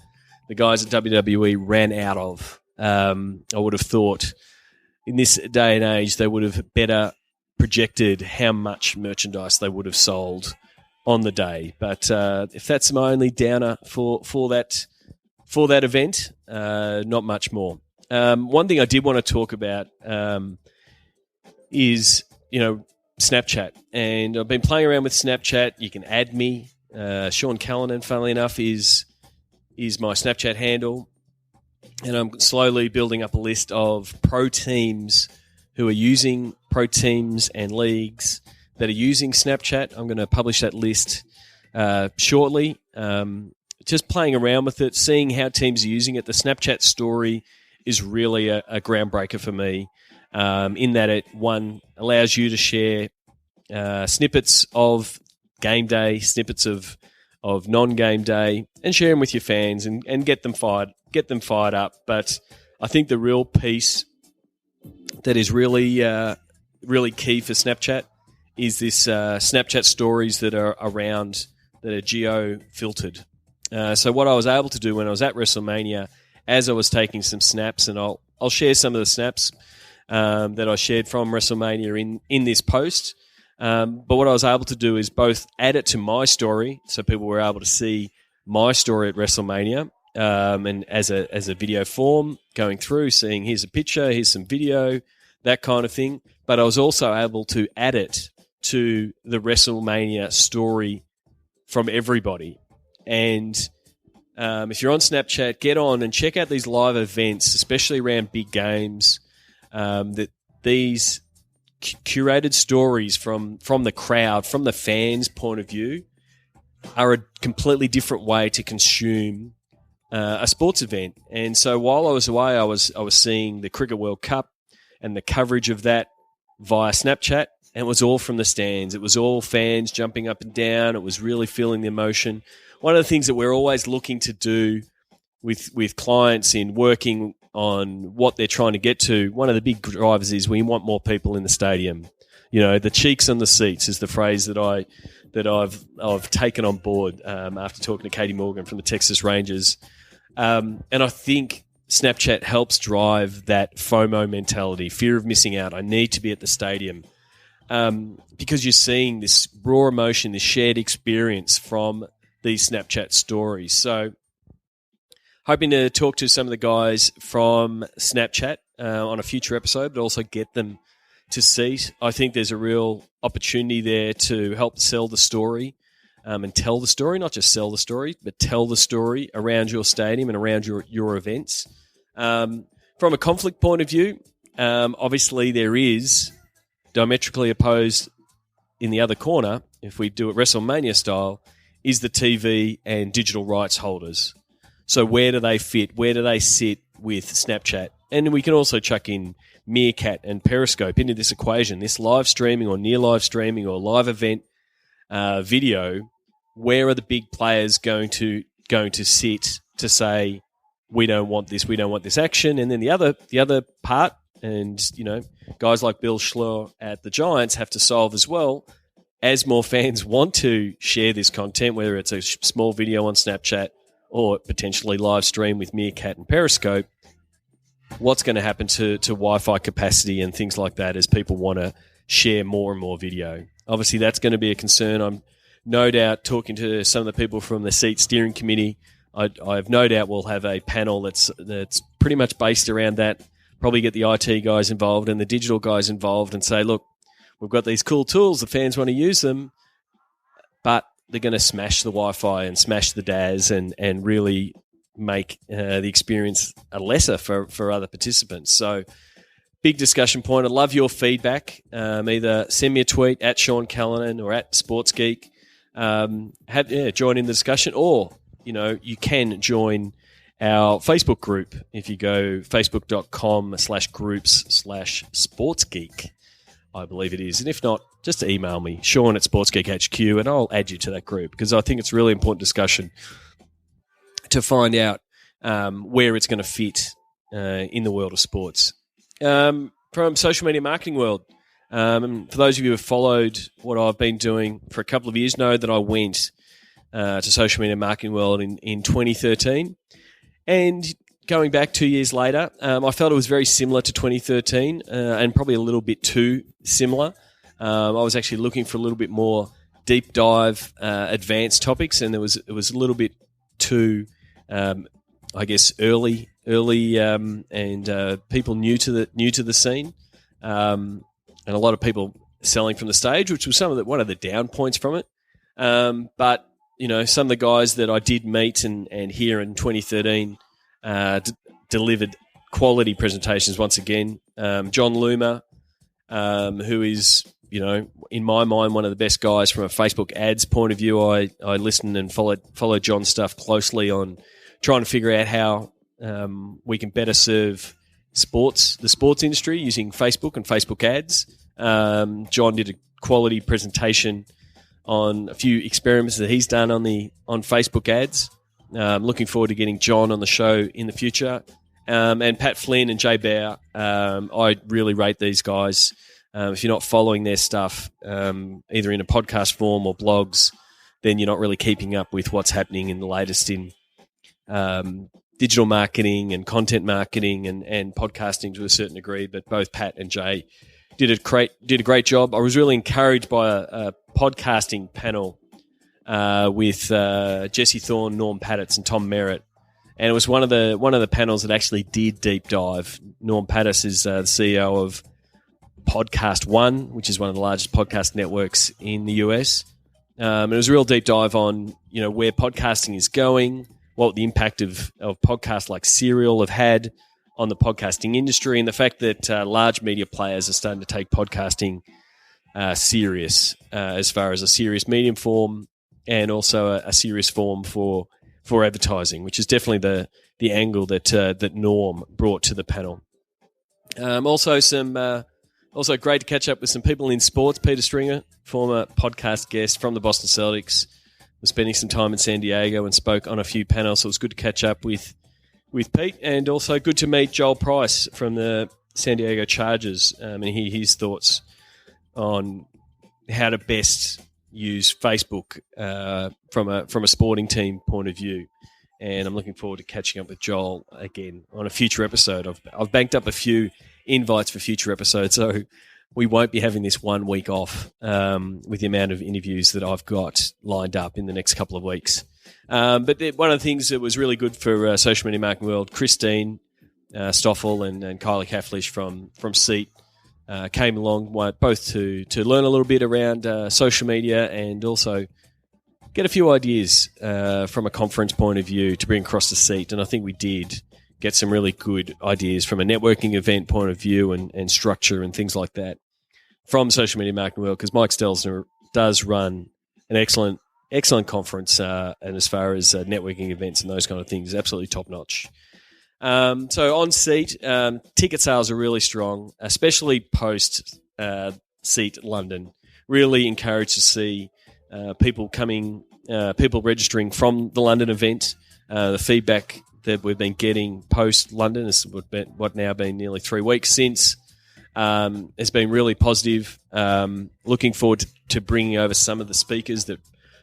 the guys at WWE ran out of. I would have thought in this day and age they would have better projected how much merchandise they would have sold on the day. But if that's my only downer for that event, not much more. One thing I did want to talk about is Snapchat, and I've been playing around with Snapchat. You can add me. Sean Callanan, funnily enough, is my Snapchat handle, and I'm slowly building up a list of pro teams who are using pro teams and leagues that are using Snapchat. I'm going to publish that list shortly. Just playing around with it, seeing how teams are using it. The Snapchat story is really a groundbreaker for me, in that it, one, allows you to share snippets of game day, snippets of non-game day, and share them with your fans and get them fired up. But I think the real piece that is really key for Snapchat is this Snapchat stories that are around, that are geo-filtered. So what I was able to do when I was at WrestleMania, as I was taking some snaps, and I'll share some of the snaps that I shared from WrestleMania in this post. But what I was able to do is both add it to my story, so people were able to see my story at WrestleMania, and as a video form, going through, seeing here's a picture, here's some video, that kind of thing. But I was also able to add it to the WrestleMania story from everybody. And if you're on Snapchat, get on and check out these live events, especially around big games, that these curated stories from the crowd, from the fans' point of view, are a completely different way to consume a sports event. And so while I was away, I was seeing the Cricket World Cup and the coverage of that via Snapchat, and it was all from the stands. It was all fans jumping up and down. It was really feeling the emotion. One of the things that we're always looking to do with clients in working on what they're trying to get to, one of the big drivers is we want more people in the stadium. The cheeks on the seats is the phrase that I've taken on board after talking to Katie Morgan from the Texas Rangers. And I think Snapchat helps drive that FOMO mentality, fear of missing out. I need to be at the stadium. Because you're seeing this raw emotion, this shared experience from these Snapchat stories. So hoping to talk to some of the guys from Snapchat on a future episode, but also get them to seat. I think there's a real opportunity there to help sell the story and tell the story, not just sell the story, but tell the story around your stadium and around your events. From a conflict point of view, obviously there is diametrically opposed in the other corner, if we do it WrestleMania style, is the TV and digital rights holders. So where do they fit? Where do they sit with Snapchat? And we can also chuck in Meerkat and Periscope into this equation, this live streaming or near live streaming or live event video. Where are the big players going to sit to say, we don't want this action? And then the other part, and guys like Bill Schloer at the Giants have to solve as well, as more fans want to share this content, whether it's a small video on Snapchat or potentially live stream with Meerkat and Periscope. What's going to happen to Wi-Fi capacity and things like that as people want to share more and more video? Obviously, that's going to be a concern. I'm no doubt talking to some of the people from the seat steering committee. I have no doubt we'll have a panel that's pretty much based around that. Probably get the IT guys involved and the digital guys involved and say, look, we've got these cool tools. The fans want to use them, but they're going to smash the Wi-Fi and smash the DAS and really make the experience a lesser for other participants. So big discussion point. I'd love your feedback. Either send me a tweet at Sean Callanan or at SportsGeek. Join in the discussion, or you can join our Facebook group if you go facebook.com/groups/sportsgeek, I believe it is. And if not, just email me, Sean at SportsGeekHQ, and I'll add you to that group, because I think it's a really important discussion to find out where it's going to fit in the world of sports. From social media marketing world, for those of you who have followed what I've been doing for a couple of years, know that I went to social media marketing world in 2013. And going back 2 years later, I felt it was very similar to 2013 and probably a little bit too similar. I was actually looking for a little bit more deep dive, advanced topics, and it was a little bit too, early, and people new to the scene, and a lot of people selling from the stage, which was one of the down points from it. But some of the guys that I did meet and hear in 2013 delivered quality presentations once again. John Loomer, who is, in my mind, one of the best guys from a Facebook ads point of view. I listened and followed John's stuff closely on trying to figure out how we can better serve the sports industry using Facebook and Facebook ads. John did a quality presentation on a few experiments that he's done on Facebook ads. Looking forward to getting John on the show in the future. And Pat Flynn and Jay Bauer, I really rate these guys. If you're not following their stuff, either in a podcast form or blogs, then you're not really keeping up with what's happening in the latest in digital marketing and content marketing and podcasting to a certain degree. But both Pat and Jay did a great job. I was really encouraged by a podcasting panel with Jesse Thorne, Norm Pattis, and Tom Merritt, and it was one of the panels that actually did deep dive. Norm Pattis is the CEO of Podcast One, which is one of the largest podcast networks in the US. It was a real deep dive on where podcasting is going, what the impact of podcasts like Serial have had on the podcasting industry, and the fact that large media players are starting to take podcasting serious as far as a serious medium form, and also a serious form for advertising, which is definitely the angle that Norm brought to the panel. Also great to catch up with some people in sports. Peter Stringer, former podcast guest from the Boston Celtics, was spending some time in San Diego and spoke on a few panels, so it was good to catch up with Pete, and also good to meet Joel Price from the San Diego Chargers and hear his thoughts on how to best use Facebook from a sporting team point of view. and I'm looking forward to catching up with Joel again on a future episode. I've banked up a few invites for future episodes, so we won't be having this 1 week off with the amount of interviews that I've got lined up in the next couple of weeks. But one of the things that was really good for Social Media Marketing World, Christine Stoffel and Kylie Cafflish from Seat came along both to learn a little bit around social media and also get a few ideas from a conference point of view to bring across the Seat. And I think we did get some really good ideas from a networking event point of view and structure and things like that from Social Media Marketing World, because Mike Stelzner does run an excellent conference, and as far as networking events and those kind of things, absolutely top notch. So on Seat, ticket sales are really strong, especially post Seat London. Really encouraged to see people registering from the London event. The feedback that we've been getting post London is what now been nearly 3 weeks since. Has been really positive. Looking forward to bringing over some of the speakers that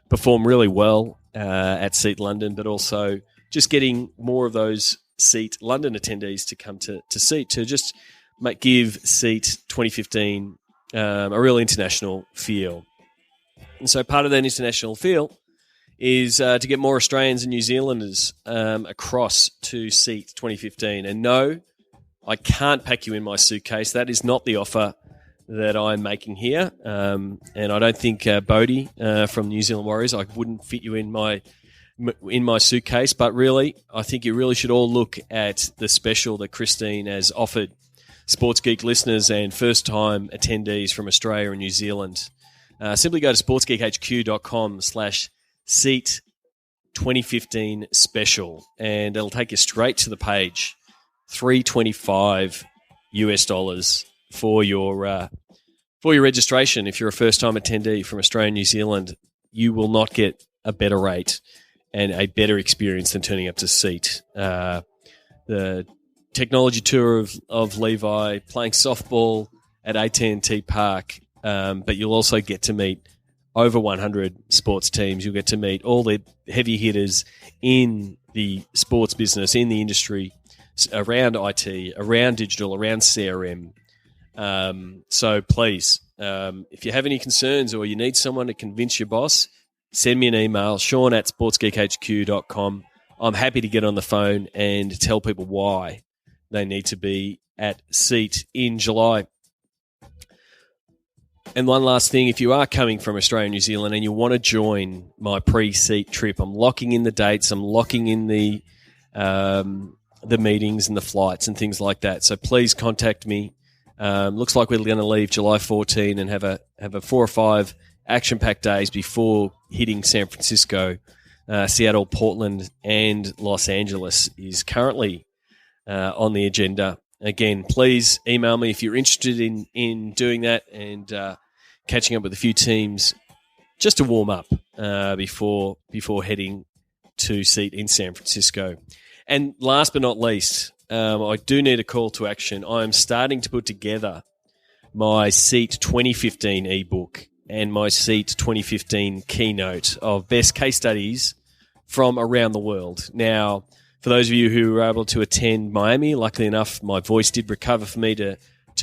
perform really well at Seat London, but also just getting more of those Seat London attendees to come to Seat to just give Seat 2015 a real international feel. And so part of that international feel is to get more Australians and New Zealanders across to Seat 2015. And no, I can't pack you in my suitcase. That is not the offer that I'm making here. And I don't think Bodie from New Zealand Warriors, I wouldn't fit you in my suitcase. But really, I think you really should all look at the special that Christine has offered Sports Geek listeners and first-time attendees from Australia and New Zealand. Simply go to sportsgeekhq.com/Seat 2015 special, and it'll take you straight to the page. $325 for your registration. If you're a first-time attendee from Australia and New Zealand, you will not get a better rate and a better experience than turning up to Seat. The technology tour of Levi, playing softball at AT&T Park, but you'll also get to meet over 100 sports teams. You'll get to meet all the heavy hitters in the sports business, in the industry, around IT, around digital, around CRM. So please, if you have any concerns or you need someone to convince your boss, send me an email, sean@sportsgeekhq.com. I'm happy to get on the phone and tell people why they need to be at Seat in July. And one last thing, if you are coming from Australia and New Zealand and you want to join my pre-Seat trip, I'm locking in the dates, I'm locking in the meetings and the flights and things like that. So please contact me. Looks like we're going to leave July 14 and have a 4 or 5 action-packed days before hitting San Francisco. Seattle, Portland, and Los Angeles is currently on the agenda. Again, please email me if you're interested in doing that and catching up with a few teams just to warm up before heading to Seat in San Francisco. And last but not least, I do need a call to action. I'm starting to put together my Seat 2015 ebook and my Seat 2015 keynote of best case studies from around the world. Now, for those of you who were able to attend Miami, luckily enough, my voice did recover for me to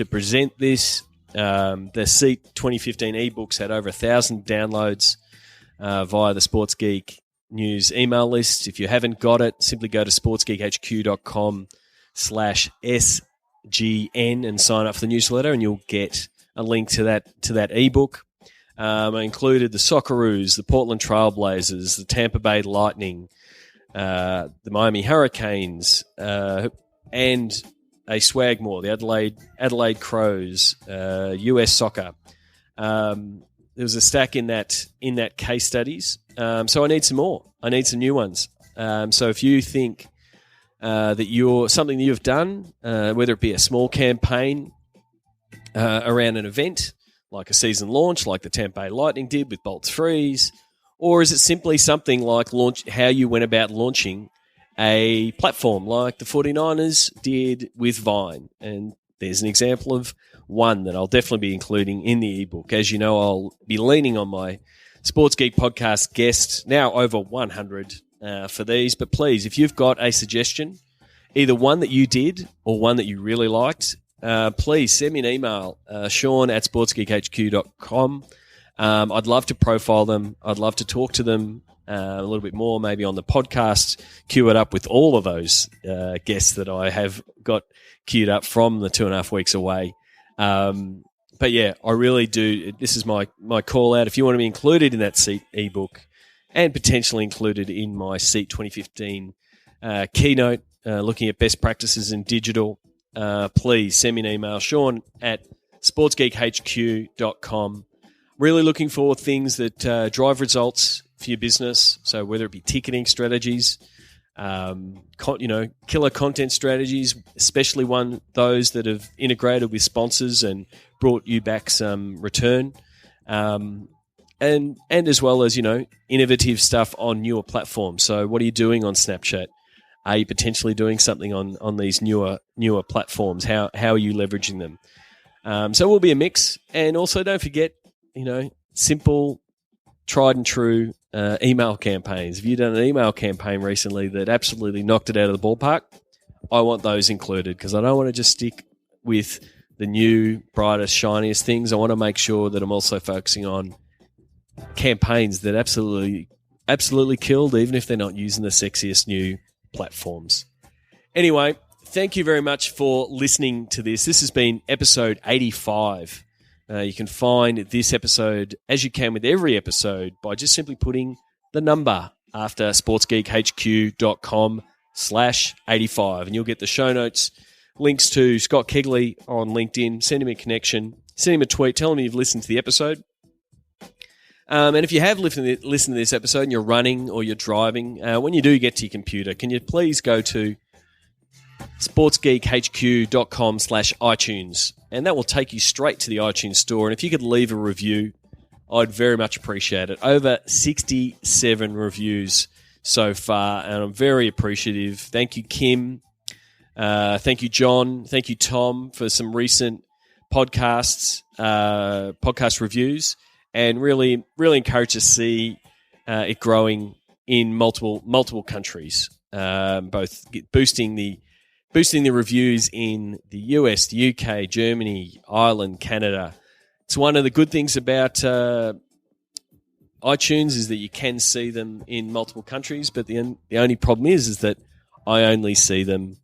present this. The Seat 2015 ebooks had over 1,000 downloads via the Sports Geek News email list. If you haven't got it, simply go to sportsgeekhq.com/SGN and sign up for the newsletter, and you'll get a link to that ebook. I included the Socceroos, the Portland Trailblazers, the Tampa Bay Lightning, the Miami Hurricanes, and a swag more, the Adelaide Crows, US Soccer. There was a stack in that case studies. So I need some more. I need some new ones. So if you think that you're something that you've done, whether it be a small campaign around an event, like a season launch, like the Tampa Bay Lightning did with Bolts Freeze, or is it simply something like how you went about launching a platform like the 49ers did with Vine? And there's an example of one that I'll definitely be including in the ebook. As you know, I'll be leaning on my Sports Geek podcast guests, now over 100 for these. But please, if you've got a suggestion, either one that you did or one that you really liked, please send me an email, Sean@sportsgeekhq.com. I'd love to profile them. I'd love to talk to them a little bit more, maybe on the podcast, queue it up with all of those guests that I have got queued up from the 2.5 weeks away. But yeah, I really do. This is my call out. If you want to be included in that Seat ebook and potentially included in my Seat 2015 keynote, looking at best practices in digital, please send me an email, Sean@sportsgeekhq.com. Really looking for things that drive results for your business. So whether it be ticketing strategies, killer content strategies, especially those that have integrated with sponsors and brought you back some return, and as well as innovative stuff on newer platforms. So what are you doing on Snapchat? Are you potentially doing something on these newer platforms? How are you leveraging them? So it will be a mix, and also don't forget, simple, tried and true email campaigns. If you've done an email campaign recently that absolutely knocked it out of the ballpark, I want those included, because I don't want to just stick with the new, brightest, shiniest things. I want to make sure that I'm also focusing on campaigns that absolutely killed, even if they're not using the sexiest new platforms. Anyway, thank you very much for listening to this. This has been episode 85. You can find this episode, as you can with every episode, by just simply putting the number after sportsgeekhq.com/85, and you'll get the show notes, links to Scott Kegley on LinkedIn. Send him a connection, send him a tweet, tell him you've listened to the episode. And if you have listened to this episode and you're running or you're driving, when you do get to your computer, can you please go to sportsgeekhq.com/iTunes, and that will take you straight to the iTunes store. And if you could leave a review, I'd very much appreciate it. Over 67 reviews so far, and I'm very appreciative. Thank you, Kim. Thank you, John. Thank you, Tom, for some recent podcast reviews, and really encouraged to see it growing in multiple countries, both boosting the reviews in the US, the UK, Germany, Ireland, Canada. It's one of the good things about iTunes is that you can see them in multiple countries, but the only problem is that I only see them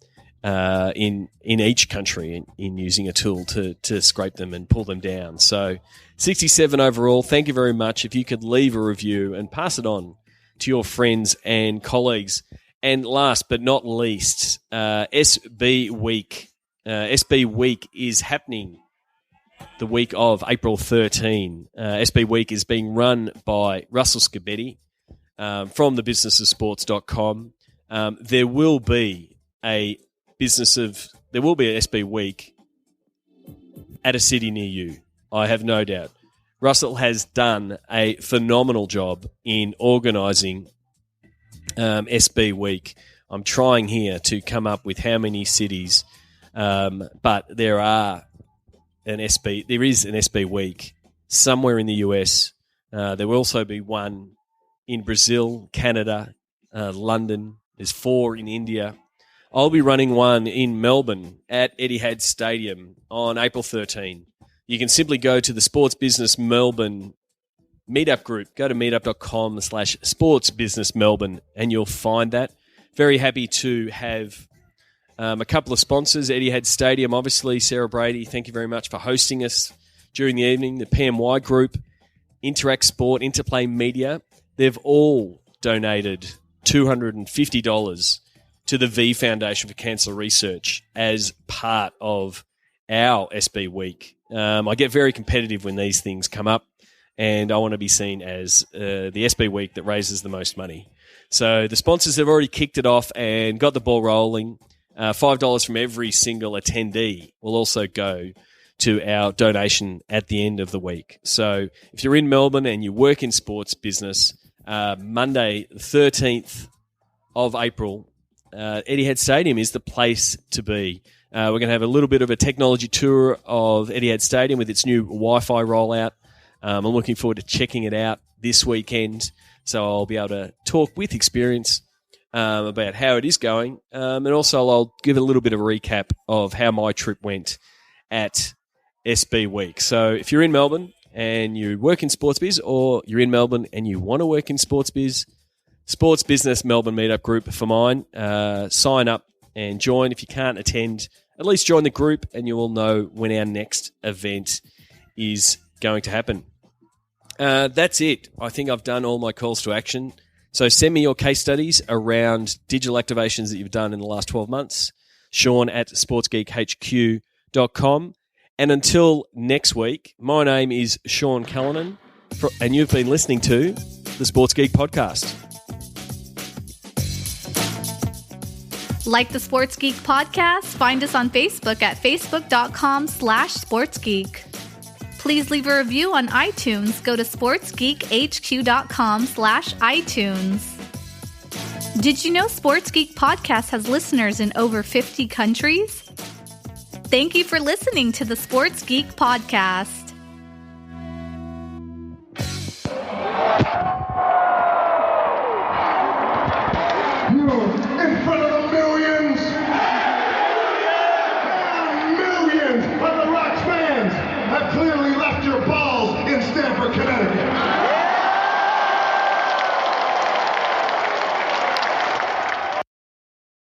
in each country in using a tool to scrape them and pull them down. So 67 overall. Thank you very much. If you could leave a review and pass it on to your friends and colleagues. And last but not least, SB Week. SB Week is happening the week of April 13. SB Week is being run by Russell Scabetti from thebusinessofsports.com. There will be a SB Week at a city near you. I have no doubt. Russell has done a phenomenal job in organising SB Week. I'm trying here to come up with how many cities, but there is an SB Week somewhere in the US. There will also be one in Brazil, Canada, London. There's 4 in India. I'll be running one in Melbourne at Etihad Stadium on April 13. You can simply go to the Sports Business Melbourne meetup group. Go to meetup.com/sportsbusinessmelbourne and you'll find that. Very happy to have a couple of sponsors. Etihad Stadium, obviously. Sarah Brady, thank you very much for hosting us during the evening. The PMY group, Interact Sport, Interplay Media, they've all donated $250 to the V Foundation for Cancer Research as part of our SB Week. I get very competitive when these things come up, and I want to be seen as the SB Week that raises the most money. So the sponsors have already kicked it off and got the ball rolling. $5 from every single attendee will also go to our donation at the end of the week. So if you're in Melbourne and you work in sports business, Monday, the 13th of April, Etihad Stadium is the place to be. We're going to have a little bit of a technology tour of Etihad Stadium with its new Wi-Fi rollout. I'm looking forward to checking it out this weekend, so I'll be able to talk with experience about how it is going. And also I'll give a little bit of a recap of how my trip went at SB Week. So if you're in Melbourne and you work in sports biz, or you're in Melbourne and you want to work in sports biz, Sports Business Melbourne Meetup Group for mine. Sign up and join. If you can't attend, at least join the group and you will know when our next event is going to happen. That's it. I think I've done all my calls to action. So send me your case studies around digital activations that you've done in the last 12 months. Sean at sportsgeekhq.com. And until next week, my name is Sean Callanan, and you've been listening to the Sports Geek Podcast. Like the Sports Geek podcast? Find us on Facebook at facebook.com/sportsgeek. Please leave a review on iTunes. Go to sportsgeekhq.com/iTunes. Did you know Sports Geek Podcast has listeners in over 50 countries? Thank you for listening to the Sports Geek Podcast.